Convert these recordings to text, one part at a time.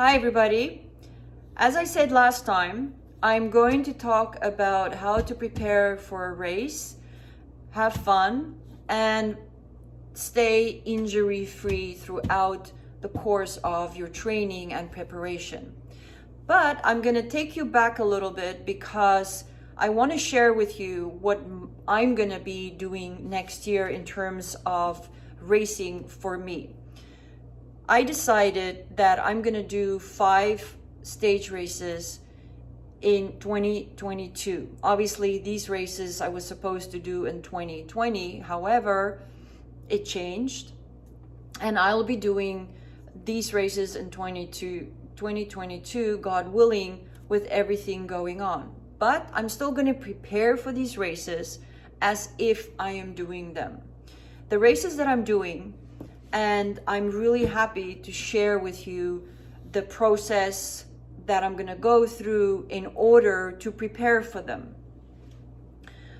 Hi everybody. As I said last time, I'm going to talk about how to prepare for a race, have fun, and stay injury-free throughout the course of your training and preparation. But I'm going to take you back a little bit because I want to share with you what I'm going to be doing next year in terms of racing for me. I decided that I'm going to do 5 stage races in 2022. Obviously, these races I was supposed to do in 2020. However, it changed, and I'll be doing these races in 2022, God willing, with everything going on. But I'm still going to prepare for these races as if I am doing them. The races that I'm doing, and I'm really happy to share with you the process that I'm going to go through in order to prepare for them.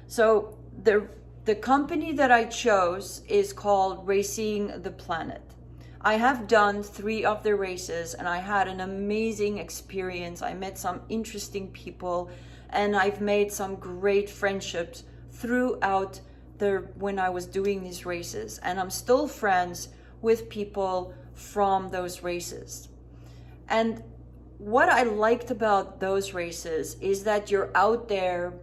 So the company that I chose is called Racingtheplanet. I have done 3 of the races and I had an amazing experience. I met some interesting people and I've made some great friendships throughout when I was doing these races, and I'm still friends with people from those races. And what I liked about those races is that you're out there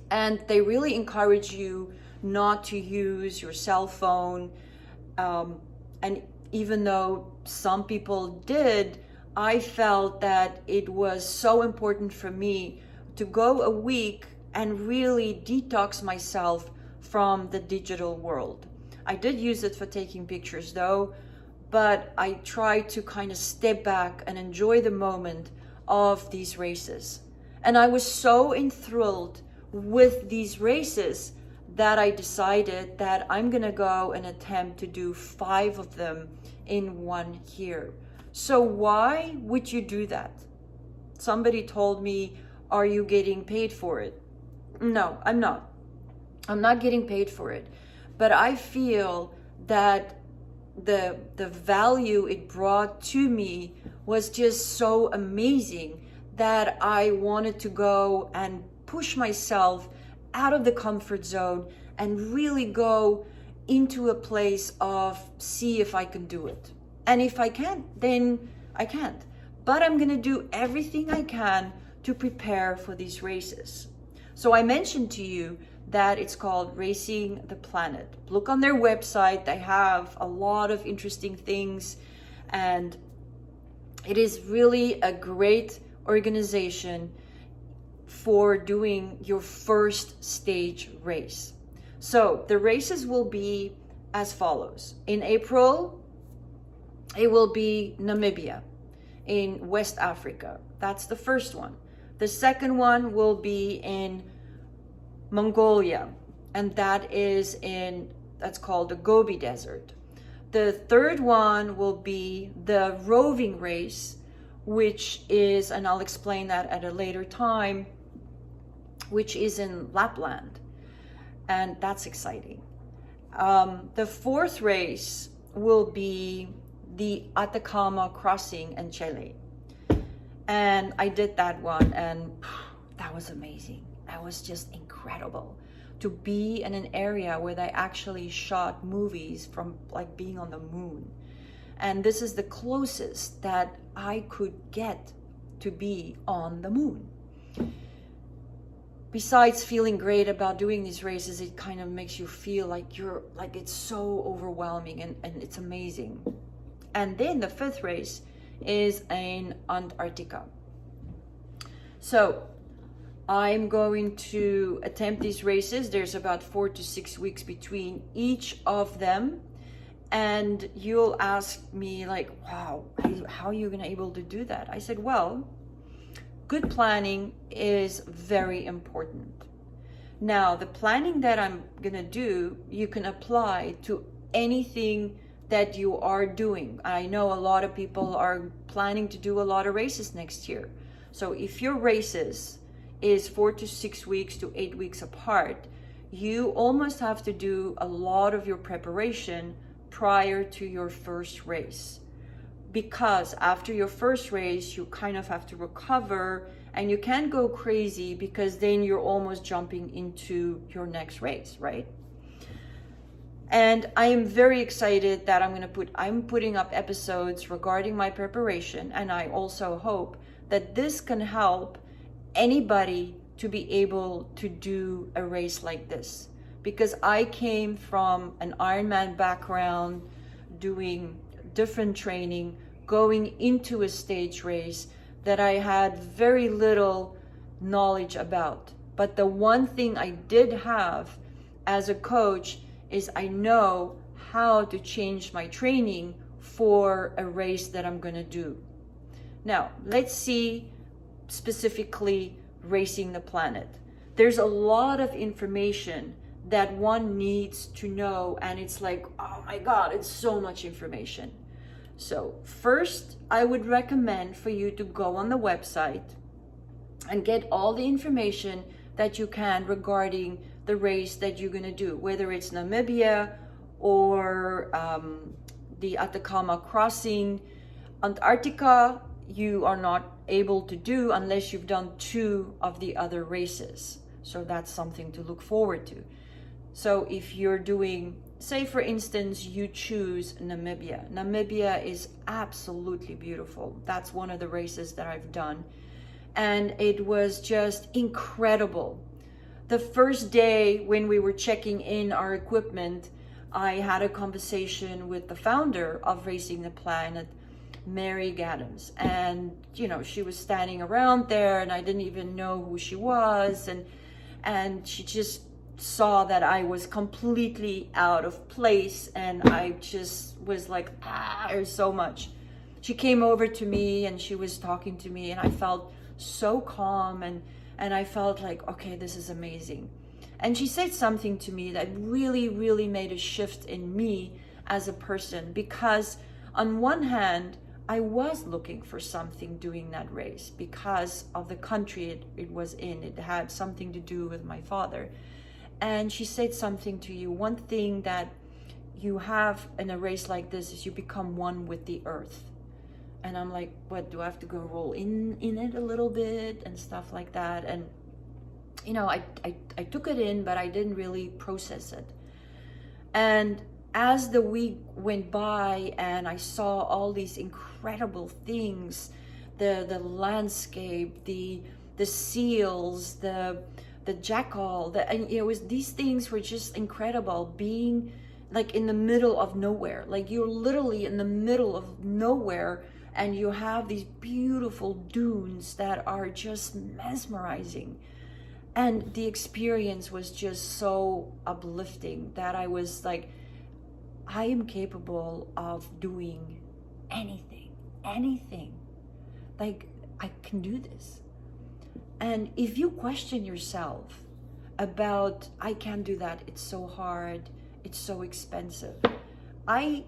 and they really encourage you not to use your cell phone. And even though some people did, I felt that it was so important for me to go a week and really detox myself from the digital world. I did use it for taking pictures though, but I tried to kind of step back and enjoy the moment of these races. And I was so enthralled with these races that I decided that I'm gonna go and attempt to do 5 of them in 1 year. So why would you do that? Somebody told me, are you getting paid for it? No, I'm not. I'm not getting paid for it. But I feel that the value it brought to me was just so amazing that I wanted to go and push myself out of the comfort zone and really go into a place of see if I can do it. And if I can't, then I can't. But I'm gonna do everything I can to prepare for these races. So I mentioned to you that it's called Racingtheplanet. Look on their website. They have a lot of interesting things, and it is really a great organization for doing your first stage race. So the races will be as follows. In April, it will be Namibia in West Africa. That's the first one. The second one will be in Mongolia, and that's called the Gobi Desert. The third one will be the roving race, which is, and I'll explain that at a later time, which is in Lapland, and that's exciting. The fourth race will be the Atacama crossing in Chile, and I did that one, and that was amazing. That was just incredible to be in an area where they actually shot movies from like being on the moon. And this is the closest that I could get to be on the moon. Besides feeling great about doing these races, it kind of makes you feel like it's so overwhelming and it's amazing. And then the 5th race is in Antarctica. So I'm going to attempt these races. There's about 4 to 6 weeks between each of them. And you'll ask me like, wow, how are you gonna able to do that? I said, well, good planning is very important. Now, the planning that I'm gonna do, you can apply to anything that you are doing. I know a lot of people are planning to do a lot of races next year. So if your races is 4 to 6 weeks to 8 weeks apart, you almost have to do a lot of your preparation prior to your first race. because after your first race, you kind of have to recover and you can't go crazy because then you're almost jumping into your next race, right? And I am very excited that I'm putting up episodes regarding my preparation, and I also hope that this can help anybody to be able to do a race like this, because I came from an Ironman background, doing different training, going into a stage race that I had very little knowledge about. But the one thing I did have as a coach is I know how to change my training for a race that I'm going to do. Now, let's see specifically Racing the Planet. There's a lot of information that one needs to know, and it's like, oh my God, it's so much information. So first, I would recommend for you to go on the website and get all the information that you can regarding the race that you're going to do, whether it's Namibia or the Atacama Crossing. Antarctica, you are not able to do unless you've done 2 of the other races. So that's something to look forward to. So if you're doing, say for instance, you choose Namibia. Namibia is absolutely beautiful. That's one of the races that I've done. And it was just incredible. The first day when we were checking in our equipment, I had a conversation with the founder of Racing the Planet, Mary Gaddams. And, you know, she was standing around there and I didn't even know who she was. And she just saw that I was completely out of place, and I just was like, there's so much. She came over to me and she was talking to me, and I felt so calm, and I felt like, okay, this is amazing. And she said something to me that really, really made a shift in me as a person, because on one hand, I was looking for something doing that race because of the country it was in. It had something to do with my father. And she said something to you. One thing that you have in a race like this is you become one with the earth. And I'm like, what, do I have to go roll in it a little bit and stuff like that? And, you know, I took it in, but I didn't really process it. And as the week went by and I saw all these incredible things, the landscape, the seals, the jackal, and it was, these things were just incredible, being like in the middle of nowhere. Like you're literally in the middle of nowhere, and you have these beautiful dunes that are just mesmerizing. And the experience was just so uplifting that I was like, I am capable of doing anything. Like, I can do this. And if you question yourself about, I can't do that, it's so hard, it's so expensive. I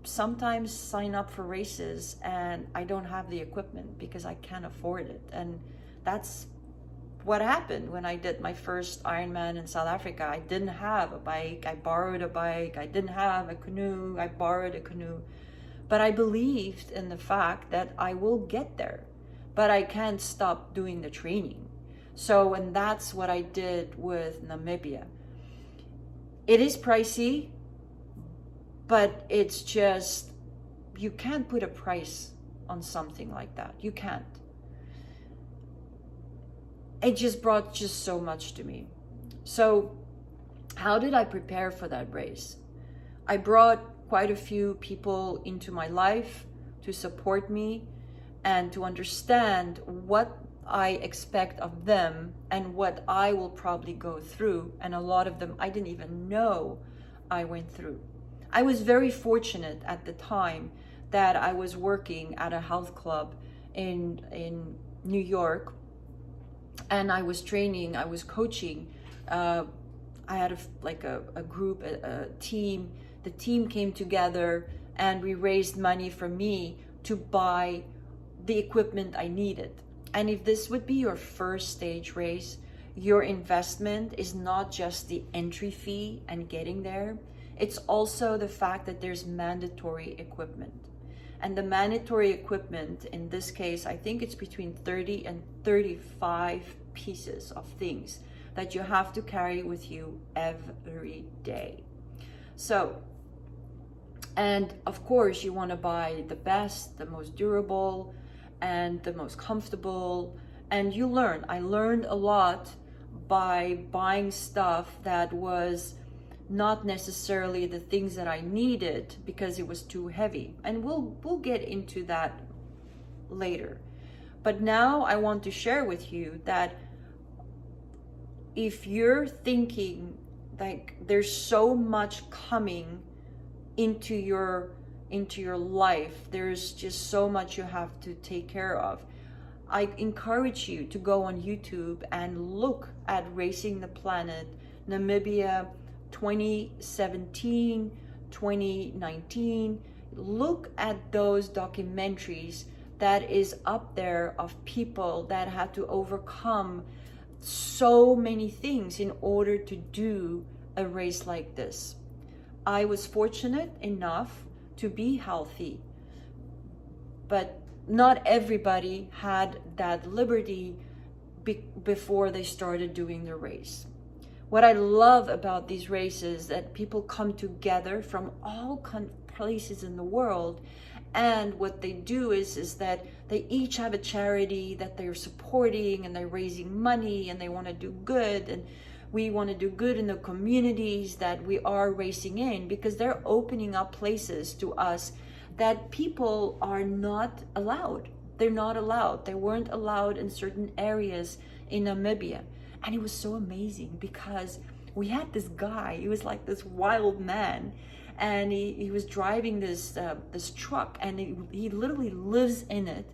sometimes sign up for races and I don't have the equipment because I can't afford it. And that's what happened when I did my first Ironman in South Africa. I didn't have a bike, I borrowed a bike. I didn't have a canoe, I borrowed a canoe. But I believed in the fact that I will get there, but I can't stop doing the training. So, and that's what I did with Namibia. It is pricey, but it's just, you can't put a price on something like that. You can't. It just brought just so much to me. So how did I prepare for that race? I brought quite a few people into my life to support me and to understand what I expect of them and what I will probably go through. And a lot of them I didn't even know I went through. I was very fortunate at the time that I was working at a health club in New York, and I was training, I was coaching. I had a group, a team. The team came together and we raised money for me to buy the equipment I needed. And if this would be your first stage race, your investment is not just the entry fee and getting there. It's also the fact that there's mandatory equipment. And the mandatory equipment, in this case, I think it's between 30 and 35 pieces of things that you have to carry with you every day. So, and of course you want to buy the best, the most durable, and the most comfortable. And you learn. I learned a lot by buying stuff that was not necessarily the things that I needed because it was too heavy. And we'll get into that later. But now I want to share with you that if you're thinking like there's so much coming into your life, there's just so much you have to take care of, I encourage you to go on YouTube and look at Racing the Planet Namibia 2017, 2019. Look at those documentaries that is up there of people that had to overcome so many things in order to do a race like this. I was fortunate enough to be healthy, but not everybody had that liberty before they started doing the race. What I love about these races is that people come together from all places in the world, and what they do is that they each have a charity that they're supporting, and they're raising money, and they want to do good, and we want to do good in the communities that we are racing in, because they're opening up places to us that people are not allowed. They're not allowed. They weren't allowed in certain areas in Namibia. And it was so amazing because we had this guy, he was like this wild man, and he was driving this truck, and he literally lives in it.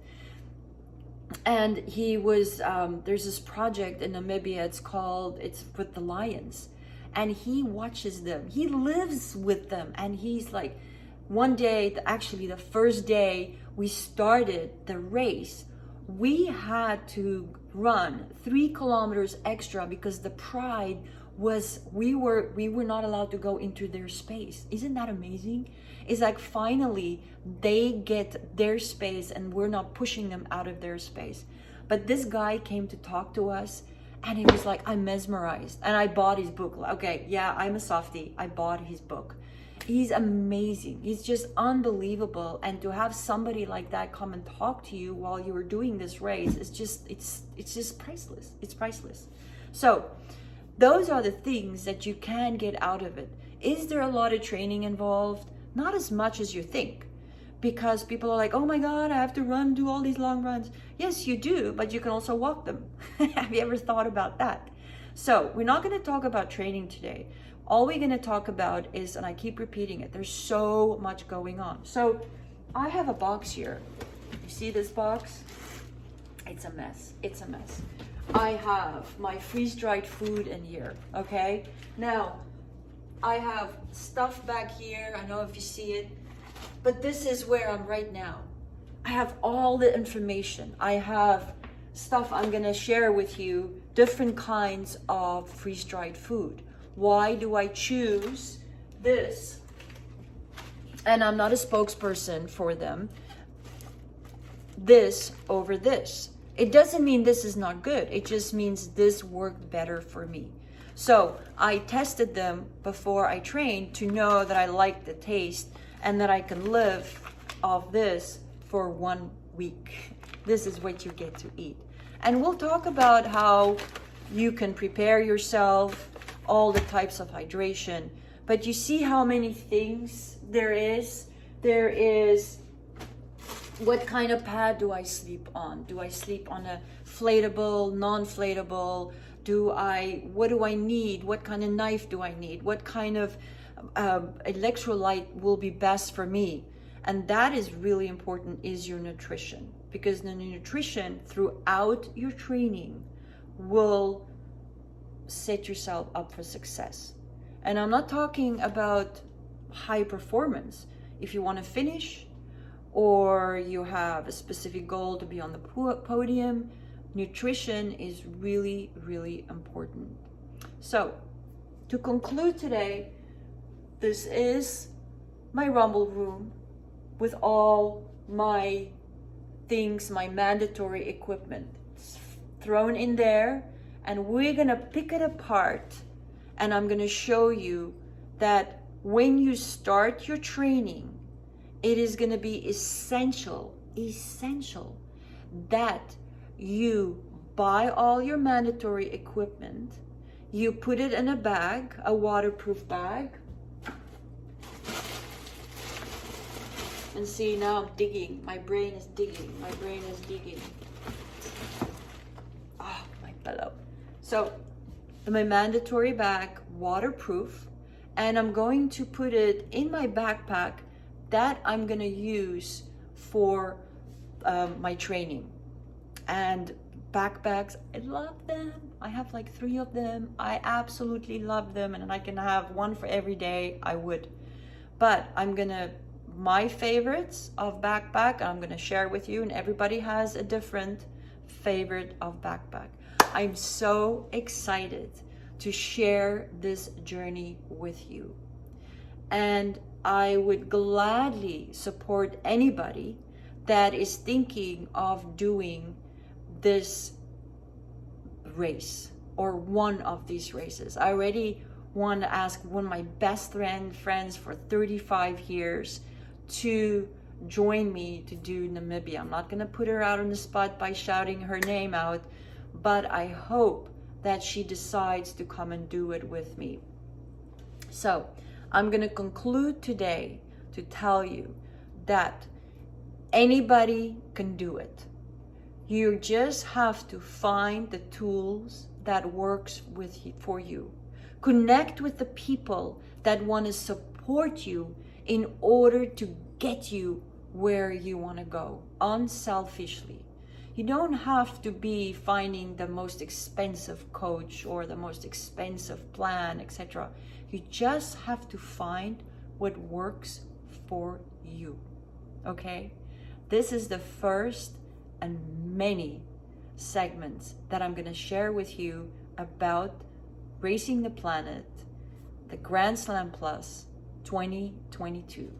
And he was, there's this project in Namibia, it's with the lions, and he watches them, he lives with them. And he's like, one day, actually the first day we started the race, we had to run 3 kilometers extra because the pride was, we were not allowed to go into their space. Isn't that amazing? It's like finally they get their space and we're not pushing them out of their space. But this guy came to talk to us, and he was like, I'm mesmerized. And I bought his book. Okay, yeah, I'm a softie. I bought his book. He's amazing. He's just unbelievable. And to have somebody like that come and talk to you while you were doing this race, it's just priceless. It's priceless. So those are the things that you can get out of it. Is there a lot of training involved? Not as much as you think, because people are like, oh my God, I have to do all these long runs. Yes, you do, but you can also walk them. Have you ever thought about that? So we're not going to talk about training today. All we're going to talk about is, and I keep repeating it, there's so much going on. So I have a box here. You see this box? It's a mess. It's a mess. I have my freeze-dried food in here, okay? Now, I have stuff back here. I don't know if you see it, but this is where I'm right now. I have all the information. I have stuff I'm going to share with you, different kinds of freeze-dried food. Why do I choose this? And I'm not a spokesperson for them. This over this. It doesn't mean this is not good. It just means this worked better for me. So I tested them before I trained to know that I like the taste and that I can live off this for 1 week. This is what you get to eat. And we'll talk about how you can prepare yourself, all the types of hydration. But you see how many things there is? There is, what kind of pad do I sleep on? Do I sleep on a inflatable, non-inflatable? What do I need? What kind of knife do I need? What kind of electrolyte will be best for me? And that is really important, is your nutrition. Because the nutrition throughout your training will set yourself up for success. And I'm not talking about high performance. If you want to finish, or you have a specific goal to be on the podium, nutrition is really, really important. So, to conclude today, this is my rumble room with all my things, my mandatory equipment. It's thrown in there, and we're gonna pick it apart, and I'm gonna show you that when you start your training, it is gonna be essential that you buy all your mandatory equipment, you put it in a bag, a waterproof bag. And see, now I'm digging. My brain is digging. Oh, my pillow. So, my mandatory bag, waterproof, and I'm going to put it in my backpack that I'm gonna use for my training. And backpacks, I love them. I have like 3 of them. I absolutely love them, and I can have one for every day. I would. But my favorites of backpack, I'm gonna share with you, and everybody has a different favorite of backpack. I'm so excited to share this journey with you. And I would gladly support anybody that is thinking of doing this race or one of these races. I already want to ask one of my best friends for 35 years to join me to do Namibia. I'm not going to put her out on the spot by shouting her name out, but I hope that she decides to come and do it with me. So I'm going to conclude today to tell you that anybody can do it. You just have to find the tools that works for you. Connect with the people that want to support you in order to get you where you want to go, unselfishly. You don't have to be finding the most expensive coach or the most expensive plan, etc. You just have to find what works for you, okay? This is the first and many segments that I'm going to share with you about Racing the Planet, the Grand Slam Plus 2022.